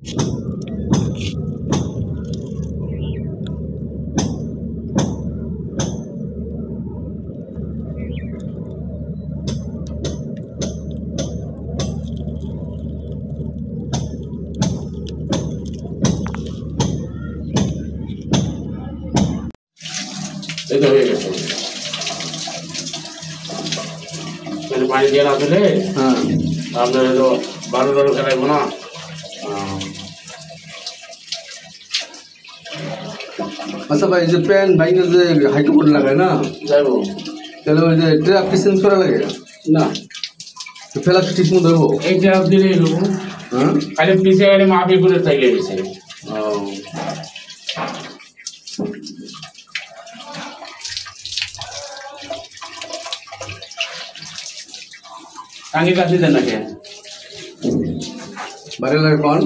এটা হয়ে গেছে মানে পানি দিয়ে না দিলে হ্যাঁ আপনার হলো ভালো ভালো খেলাইবো না। আচ্ছা ভাই, যে প্যান বাইকে যে হাইকোর্ট লাগায় না, যাইবো তাহলে ওই যে ট্র্যাপ কি চেঞ্জ করা লাগে না, ফেলা ঠিক মতো দেবো? এই ট্যাপ দিলেই হলো। হ্যাঁ খালি পিছিয়ে গেলে মাফি করে থেকে গেছে। টাঙ্গি কাছে দেন নাকি বাইরে লাগে কোন